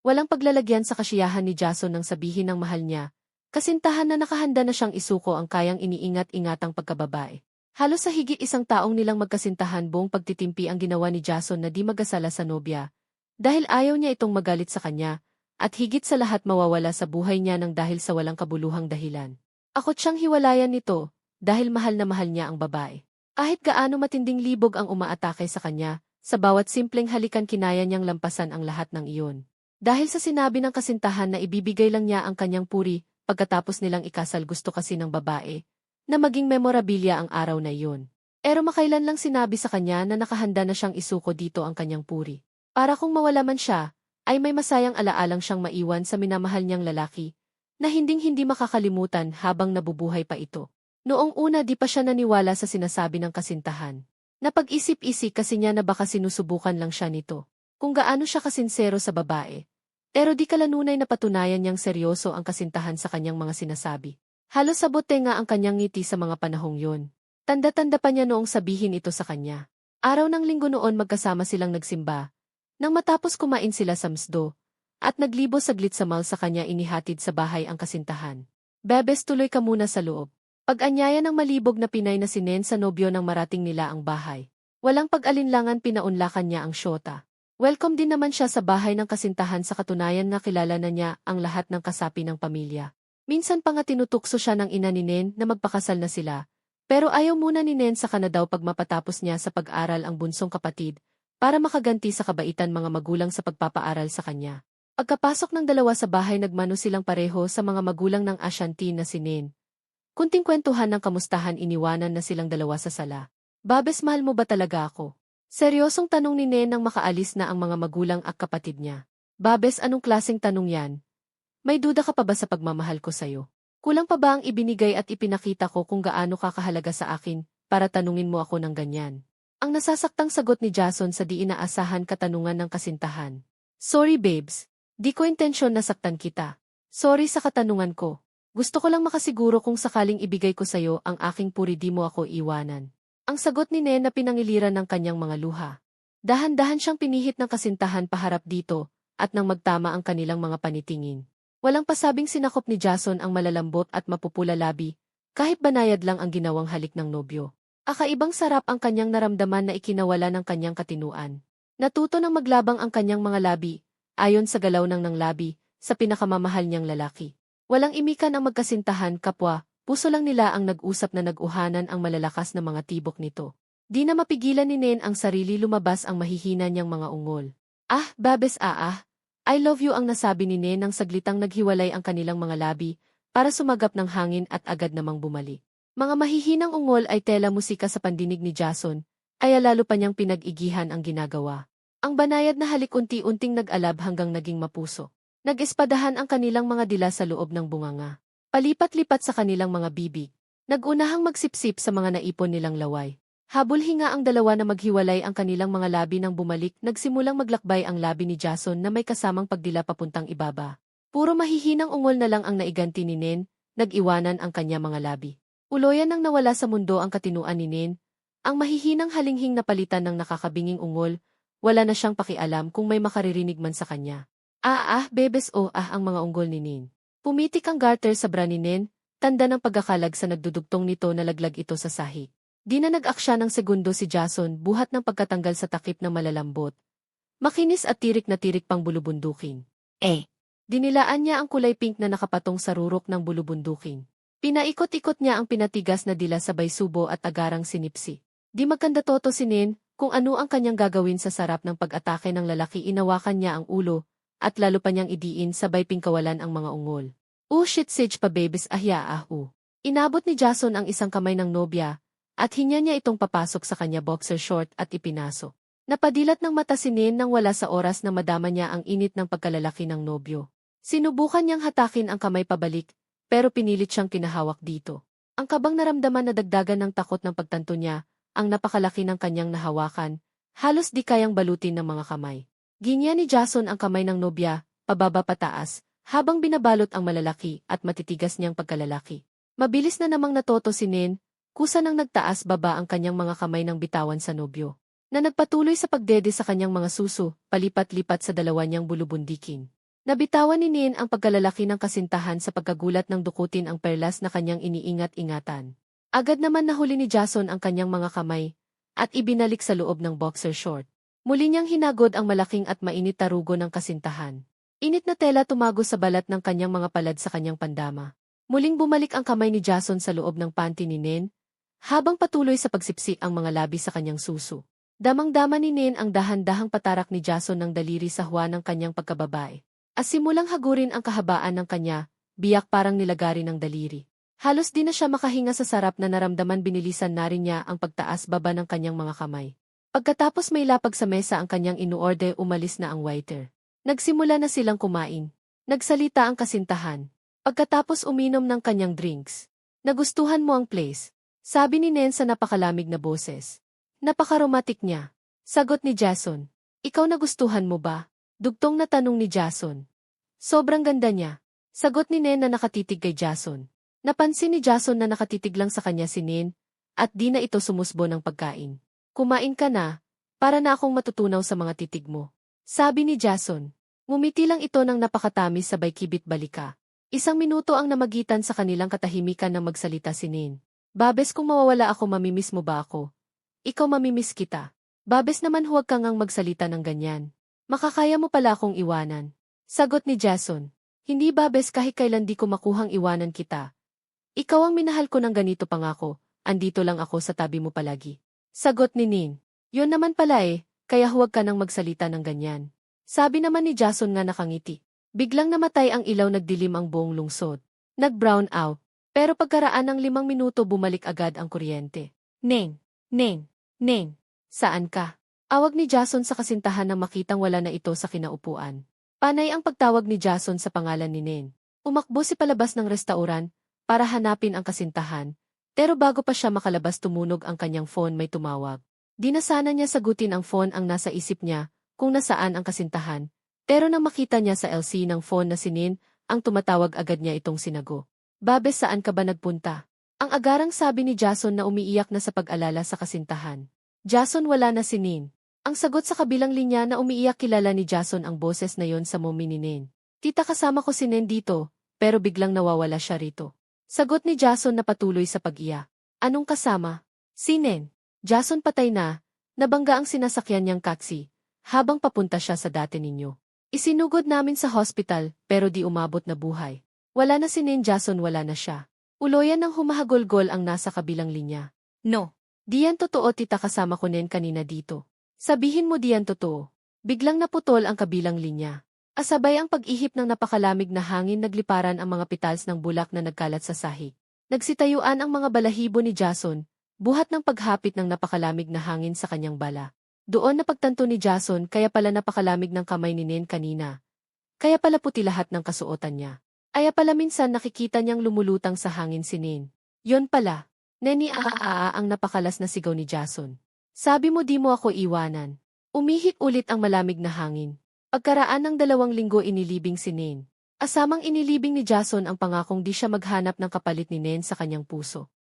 Walang paglalagyan sa kasiyahan ni Jason nang sabihin ng mahal niya, kasintahan na nakahanda na siyang isuko ang kayang iniingat-ingatang pagkababae. Halos sa higit isang taong nilang magkasintahan buong pagtitimpi ang ginawa ni Jason na di magasala sa nobya. Dahil ayaw niya itong magalit sa kanya, at higit sa lahat mawawala sa buhay niya nang dahil sa walang kabuluhang dahilan. Akot siyang hiwalayan nito, dahil mahal na mahal niya ang babae. Kahit gaano matinding libog ang umaatake sa kanya, sa bawat simpleng halikan kinaya niyang lampasan ang lahat ng iyon. Dahil sa sinabi ng kasintahan na ibibigay lang niya ang kanyang puri, pagkatapos nilang ikasal gusto kasi ng babae, na maging memorabilya ang araw na iyon. Pero makailan lang sinabi sa kanya na nakahanda na siyang isuko dito ang kanyang puri. Para kung mawala man siya, ay may masayang alaalang siyang maiwan sa minamahal niyang lalaki, na hinding-hindi makakalimutan habang nabubuhay pa ito. Noong una di pa siya naniwala sa sinasabi ng kasintahan. Napag-isip-isip kasi niya na baka sinusubukan lang siya nito. Kung gaano siya kasinsero sa babae. Pero di kalanunay na patunayan niyang seryoso ang kasintahan sa kanyang mga sinasabi. Halos sabote nga ang kanyang ngiti sa mga panahong yun. Tanda-tanda pa niya noong sabihin ito sa kanya. Araw ng linggo noon magkasama silang nagsimba. Nang matapos kumain sila sa MSDO, at naglibo saglit sa mall sa kanya inihatid sa bahay ang kasintahan. Bebes, tuloy ka muna sa loob. Pag-anyaya ng malibog na Pinay na si Nen sa nobyo nang marating nila ang bahay. Walang pag-alinlangan pinaunlakan niya ang syota. Welcome din naman siya sa bahay ng kasintahan sa katunayan na kilala na niya ang lahat ng kasapi ng pamilya. Minsan pa nga tinutukso siya ng ina ni Nen na magpakasal na sila, pero ayaw muna ni Nen sa daw pag mapatapos niya sa pag-aral ang bunsong kapatid, para makaganti sa kabaitan mga magulang sa pagpapaaral sa kanya. Pagkapasok ng dalawa sa bahay nagmano silang pareho sa mga magulang ng Ashanti na si Nen. Kunting kwentuhan ng kamustahan iniwanan na silang dalawa sa sala. Babes, mahal mo ba talaga ako? Seryosong tanong ni Nen nang makaalis na ang mga magulang at kapatid niya. Babes, anong klaseng tanong yan? May duda ka pa ba sa pagmamahal ko sa'yo? Kulang pa ba ang ibinigay at ipinakita ko kung gaano kakahalaga sa akin para tanungin mo ako ng ganyan? Ang nasasaktang sagot ni Jason sa di inaasahan katanungan ng kasintahan. Sorry babes, di ko intensyon na saktan kita. Sorry sa katanungan ko. Gusto ko lang makasiguro kung sakaling ibigay ko sa'yo ang aking puri di mo ako iwanan. Ang sagot ni Nen na pinangiliran ng kanyang mga luha. Dahan-dahan siyang pinihit ng kasintahan paharap dito, at nang magtama ang kanilang mga panitingin. Walang pasabing sinakop ni Jason ang malalambot at mapupula labi, kahit banayad lang ang ginawang halik ng nobyo. Akaibang sarap ang kanyang naramdaman na ikinawala ng kanyang katinuan. Natuto nang maglabang ang kanyang mga labi, ayon sa galaw ng labi, sa pinakamamahal niyang lalaki. Walang imikan ang magkasintahan kapwa, puso lang nila ang nag-usap na nag-uhanan ang malalakas na mga tibok nito. Di na mapigilan ni Nen ang sarili lumabas ang mahihina niyang mga ungol. Ah, babes I love you ang nasabi ni Nen nang saglitang naghiwalay ang kanilang mga labi, para sumagap ng hangin at agad namang bumalik. Mga mahihinang ungol ay tela musika sa pandinig ni Jason, ay lalo pa niyang pinag-igihan ang ginagawa. Ang banayad na halik unti-unting nag-alab hanggang naging mapuso. Nag-espadahan ang kanilang mga dila sa loob ng bunganga. Palipat-lipat sa kanilang mga bibig. Nag-unahang magsipsip sa mga naipon nilang laway. Habol hinga ang dalawa na maghiwalay ang kanilang mga labi nang bumalik, nagsimulang maglakbay ang labi ni Jason na may kasamang pagdila papuntang ibaba. Puro mahihinang ungol na lang ang naiganti ni Nen, nag-iwanan ang kanya mga labi. Uloyan nang nawala sa mundo ang katinuan ni Nen, ang mahihinang halinghing napalitan ng nakakabinging ungol, wala na siyang pakialam kung may makaririnig man sa kanya. Bebes ang mga ungol ni Nen. Pumitik ang garter sa bra ni Nen, tanda ng pagkakalag sa nagdudugtong nito na laglag ito sa sahig. Di na nag-aksya ng segundo si Jason buhat ng pagkatanggal sa takip ng malalambot. Makinis at tirik na tirik pang bulubundukin. Dinilaan niya ang kulay pink na nakapatong sa rurok ng bulubundukin. Pinaikot-ikot niya ang pinatigas na dila sabay subo at agarang sinipsi. Di magkandatoto si Nen kung ano ang kanyang gagawin sa sarap ng pag-atake ng lalaki. Inawakan niya ang ulo, at lalo pa niyang idiin sabay pingkawalan ang mga ungol. Shit sage pa babes Inabot ni Jason ang isang kamay ng nobya, at hinya niya itong papasok sa kanya boxer short at ipinasok. Napadilat ng mata si Nen nang wala sa oras na madama niya ang init ng pagkalalaki ng nobyo. Sinubukan niyang hatakin ang kamay pabalik, pero pinilit siyang kinahawak dito. Ang kabang naramdaman na dagdagan ng takot ng pagtanto niya, ang napakalaki ng kanyang nahawakan, halos di kayang balutin ng mga kamay. Ginya ni Jason ang kamay ng nobya, pababa pataas, habang binabalot ang malalaki at matitigas niyang pagkalalaki. Mabilis na namang natoto si Nen, kusa nang nagtaas baba ang kanyang mga kamay ng bitawan sa nobyo, na nagpatuloy sa pagdede sa kanyang mga suso, palipat-lipat sa dalawa niyang bulubundikin. Nabitawan ni Nin ang pagkalalaki ng kasintahan sa pagkagulat ng dukutin ang perlas na kanyang iniingat-ingatan. Agad naman nahuli ni Jason ang kanyang mga kamay at ibinalik sa loob ng boxer short. Muli niyang hinagod ang malaking at mainit na rugo ng kasintahan. Init na tela tumago sa balat ng kanyang mga palad sa kanyang pandama. Muling bumalik ang kamay ni Jason sa loob ng panty ni Nin, habang patuloy sa pagsipsik ang mga labi sa kanyang suso. Damang-dama ni Nin ang dahan-dahang patarak ni Jason ng daliri sa huwa ng kanyang pagkababae. As simulang hagurin ang kahabaan ng kanya, biyak parang nilagari ng daliri. Halos di na siya makahinga sa sarap na naramdaman, binilisan na rin niya ang pagtaas-baba ng kanyang mga kamay. Pagkatapos may lapag sa mesa ang kanyang inuorde, umalis na ang waiter. Nagsimula na silang kumain. Nagsalita ang kasintahan. Pagkatapos uminom ng kanyang drinks. Nagustuhan mo ang place? Sabi ni Nen sa napakalamig na boses. Napaka-romantic niya. Sagot ni Jason. Ikaw nagustuhan mo ba? Dugtong na tanong ni Jason. Sobrang ganda niya. Sagot ni Nen na nakatitig kay Jason. Napansin ni Jason na nakatitig lang sa kanya si Nen, at di na ito sumusbo ng pagkain. Kumain ka na, para na akong matutunaw sa mga titig mo. Sabi ni Jason. Ngumiti lang ito ng napakatamis sabay kibit balika. 1 minuto ang namagitan sa kanilang katahimikan nang magsalita si Nen. Babes, kung mawawala ako, mamimiss mo ba ako? Ikaw, mamimiss kita. Babes naman, huwag kang ngang magsalita ng ganyan. Makakaya mo pala akong iwanan. Sagot ni Jason. Hindi babes, kahit kailan di ko makuhang iwanan kita. Ikaw ang minahal ko ng ganito pangako, andito lang ako sa tabi mo palagi. Sagot ni Nin. Yun naman pala kaya huwag ka nang magsalita ng ganyan. Sabi naman ni Jason nga nakangiti. Biglang namatay ang ilaw, nagdilim ang buong lungsod. Nag-brown out. Pero pagkaraan ng 5 minuto bumalik agad ang kuryente. Ning, Ning, Ning, saan ka? Awag ni Jason sa kasintahan nang makitang wala na ito sa kinaupuan. Panay ang pagtawag ni Jason sa pangalan ni Nen. Umakbo si palabas ng restauran para hanapin ang kasintahan, pero bago pa siya makalabas tumunog ang kanyang phone, may tumawag. Di na sana niya sagutin ang phone, ang nasa isip niya kung nasaan ang kasintahan, pero nang makita niya sa LC ng phone na si Nen, ang tumatawag, agad niya itong sinago. Babes, saan ka ba nagpunta? Ang agarang sabi ni Jason na umiiyak na sa pag-alala sa kasintahan. Jason, wala na si Nen. Ang sagot sa kabilang linya na umiiyak, kilala ni Jason ang boses na yon sa mommy ni Nen. Tita, kasama ko si Nen dito, pero biglang nawawala siya rito. Sagot ni Jason na patuloy sa pag-iyak. Anong kasama? Si Nen. Jason, patay na. Nabangga ang sinasakyan niyang taxi, habang papunta siya sa dati ninyo. Isinugod namin sa hospital, pero di umabot na buhay. Wala na si Nen. Jason, wala na siya. Uloyan ng humahagolgol ang nasa kabilang linya. No. Diyan totoo, tita, kasama ko Nen kanina dito. Sabihin mo diyan totoo. Biglang naputol ang kabilang linya. Asabay ang pag-ihip ng napakalamig na hangin, nagliparan ang mga petals ng bulak na nagkalat sa sahig. Nagsitayuan ang mga balahibo ni Jason, buhat ng paghapit ng napakalamig na hangin sa kanyang bala. Doon napagtanto ni Jason, kaya pala napakalamig ng kamay ni Nen kanina. Kaya pala puti lahat ng kasuotan niya. Kaya pala minsan nakikita niyang lumulutang sa hangin si Nen. Yon pala. Neni, ang napakalas na sigaw ni Jason. Sabi mo di mo ako iwanan. Umihip ulit ang malamig na hangin. Pagkaraan ng 2 linggo inilibing si Nen. Asamang inilibing ni Jason ang pangakong di siya maghanap ng kapalit ni Nen sa kanyang puso.